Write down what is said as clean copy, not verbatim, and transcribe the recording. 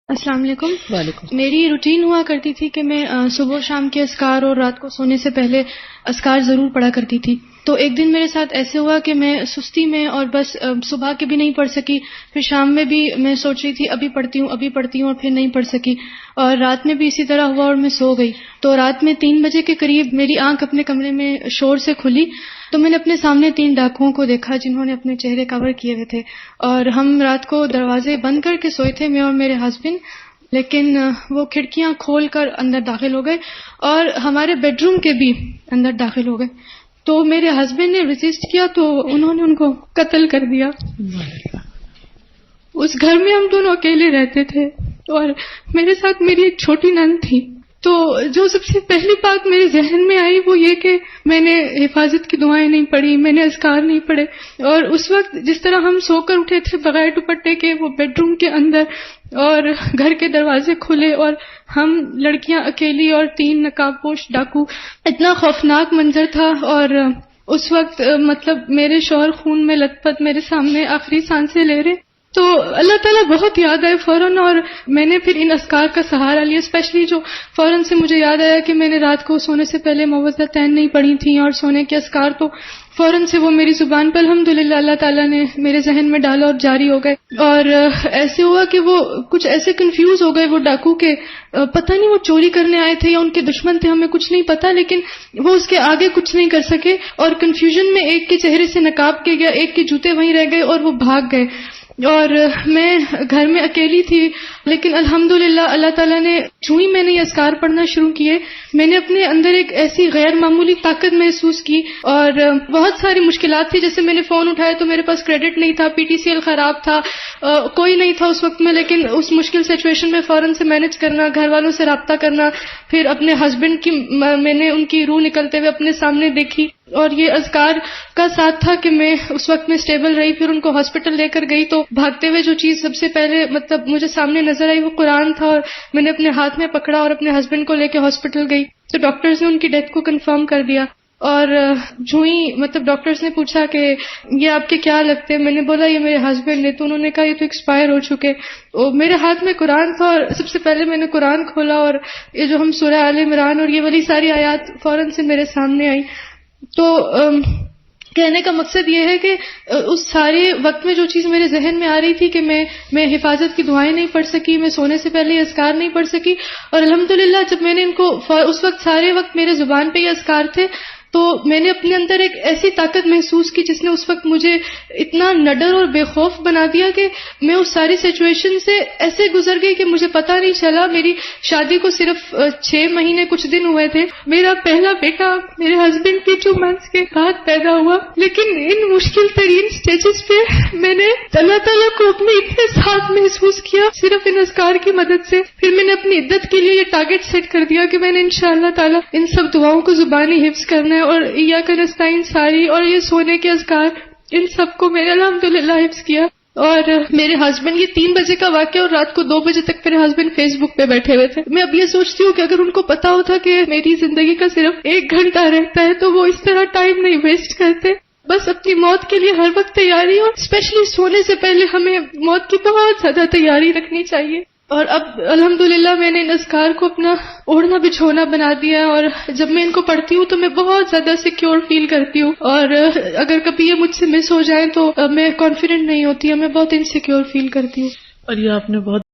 السلام علیکم۔ وعلیکم۔ میری روٹین ہوا کرتی تھی کہ میں صبح شام کے اذکار اور رات کو سونے سے پہلے اذکار ضرور پڑھا کرتی تھی۔ تو ایک دن میرے ساتھ ایسے ہوا کہ میں سستی میں اور بس صبح کے بھی نہیں پڑھ سکی، پھر شام میں بھی میں سوچ رہی تھی ابھی پڑھتی ہوں اور پھر نہیں پڑھ سکی، اور رات میں بھی اسی طرح ہوا اور میں سو گئی۔ تو رات میں 3 بجے کے قریب میری آنکھ اپنے کمرے میں شور سے کھلی تو میں نے اپنے سامنے 3 ڈاکوؤں کو دیکھا جنہوں نے اپنے چہرے کور کیے ہوئے تھے، اور ہم رات کو دروازے بند کر کے سوئے تھے، میں اور میرے ہسبینڈ، لیکن وہ کھڑکیاں کھول کر اندر داخل ہو گئے اور ہمارے بیڈ روم کے بھی اندر داخل ہو گئے۔ تو میرے ہسبینڈ نے ریزسٹ کیا تو انہوں نے ان کو قتل کر دیا۔ اس گھر میں ہم دونوں اکیلے رہتے تھے اور میرے ساتھ میری ایک چھوٹی نند تھی۔ تو جو سب سے پہلی بات میرے ذہن میں آئی وہ یہ کہ میں نے حفاظت کی دعائیں نہیں پڑھی، میں نے اذکار نہیں پڑھے، اور اس وقت جس طرح ہم سو کر اٹھے تھے بغیر دوپٹے کے وہ بیڈ روم کے اندر، اور گھر کے دروازے کھلے اور ہم لڑکیاں اکیلی اور 3 نقاب پوش ڈاکو، اتنا خوفناک منظر تھا۔ اور اس وقت مطلب میرے شوہر خون میں لت پت میرے سامنے آخری سانسیں لے رہے، تو اللہ تعالیٰ بہت یاد آئے فوراً، اور میں نے پھر ان اذکار کا سہارا لیا، اسپیشلی جو فوراً سے مجھے یاد آیا کہ میں نے رات کو سونے سے پہلے معوذتین نہیں پڑھی تھیں اور سونے کے اذکار، تو فوراً سے وہ میری زبان پر الحمدللہ اللہ تعالیٰ نے میرے ذہن میں ڈالا اور جاری ہو گئے۔ اور ایسے ہوا کہ وہ کچھ ایسے کنفیوز ہو گئے وہ ڈاکو کہ پتہ نہیں وہ چوری کرنے آئے تھے یا ان کے دشمن تھے، ہمیں کچھ نہیں پتا، لیکن وہ اس کے آگے کچھ نہیں کر سکے، اور کنفیوژن میں ایک کے چہرے سے نقاب کے گیا، ایک کے جوتے وہیں رہ گئے اور وہ بھاگ گئے، اور میں گھر میں اکیلی تھی۔ لیکن الحمدللہ اللہ تعالیٰ نے جو ہی میں نے یہ اذکار پڑھنا شروع کیے، میں نے اپنے اندر ایک ایسی غیر معمولی طاقت محسوس کی، اور بہت ساری مشکلات تھی، جیسے میں نے فون اٹھایا تو میرے پاس کریڈٹ نہیں تھا، PTCL خراب تھا، کوئی نہیں تھا اس وقت میں، لیکن اس مشکل سچویشن میں فوراً سے مینج کرنا، گھر والوں سے رابطہ کرنا، پھر اپنے ہسبینڈ کی میں نے ان کی روح نکلتے ہوئے اپنے سامنے دیکھی، اور یہ اذکار کا ساتھ تھا کہ میں اس وقت میں اسٹیبل رہی۔ پھر ان کو ہاسپٹل لے کر گئی تو بھاگتے ہوئے جو چیز سب سے پہلے مطلب مجھے سامنے نظر آئی وہ قرآن تھا، اور میں نے اپنے ہاتھ میں پکڑا اور اپنے ہسبینڈ کو لے کے ہاسپٹل گئی تو ڈاکٹرز نے ان کی ڈیتھ کو کنفرم کر دیا۔ اور جو ہی مطلب ڈاکٹرز نے پوچھا کہ یہ آپ کے کیا لگتے ہیں، میں نے بولا یہ میرے ہسبینڈ نے، تو انہوں نے کہا یہ تو ایکسپائر ہو چکے۔ میرے ہاتھ میں قرآن تھا اور سب سے پہلے میں نے قرآن کھولا، اور یہ جو ہم سورہ آل عمران اور یہ والی ساری آیات فوراً سے میرے سامنے آئی۔ تو کہنے کا مقصد یہ ہے کہ اس سارے وقت میں جو چیز میرے ذہن میں آ رہی تھی کہ میں حفاظت کی دعائیں نہیں پڑھ سکی، میں سونے سے پہلے یہ اذکار نہیں پڑھ سکی، اور الحمدللہ جب میں نے ان کو اس وقت سارے وقت میرے زبان پہ یہ اذکار تھے تو میں نے اپنے اندر ایک ایسی طاقت محسوس کی جس نے اس وقت مجھے اتنا نڈر اور بے خوف بنا دیا کہ میں اس ساری سچویشن سے ایسے گزر گئی کہ مجھے پتہ نہیں چلا۔ میری شادی کو صرف 6 مہینے کچھ دن ہوئے تھے، میرا پہلا بیٹا میرے ہسبینڈ کی 2 months کے بعد پیدا ہوا، لیکن ان مشکل ترین سٹیجز پہ میں نے اللہ تعالیٰ کو اپنے اتنے ساتھ محسوس کیا صرف ان اذکار کی مدد سے۔ پھر میں نے اپنی عدت کے لیے یہ ٹارگٹ سیٹ کر دیا کہ میں نے انشاءاللہ تعالیٰ ان سب دعاؤں کو زبانی حفظ کرنا ہے، اور ایاک نستعین ساری اور یہ سونے کے اذکار ان سب کو میں نے الحمدللہ حفظ کیا۔ اور میرے ہسبینڈ یہ 3 بجے کا واقعہ اور رات کو 2 بجے تک میرے ہسبینڈ فیس بک پہ بیٹھے ہوئے تھے۔ میں اب یہ سوچتی ہوں کہ اگر ان کو پتا ہوتا کہ میری زندگی کا صرف 1 گھنٹہ رہتا ہے تو وہ اس طرح ٹائم نہیں ویسٹ کرتے۔ بس اپنی موت کے لیے ہر وقت تیاری، اور اسپیشلی سونے سے پہلے ہمیں موت کی بہت زیادہ تیاری رکھنی چاہیے۔ اور اب الحمدللہ میں نے ان اذکار کو اپنا اوڑھنا بچھونا بنا دیا ہے، اور جب میں ان کو پڑھتی ہوں تو میں بہت زیادہ سیکیور فیل کرتی ہوں، اور اگر کبھی یہ مجھ سے مس ہو جائیں تو میں کانفیڈنٹ نہیں ہوتی، میں بہت انسیکیور فیل کرتی ہوں۔ اور یہ آپ نے بہت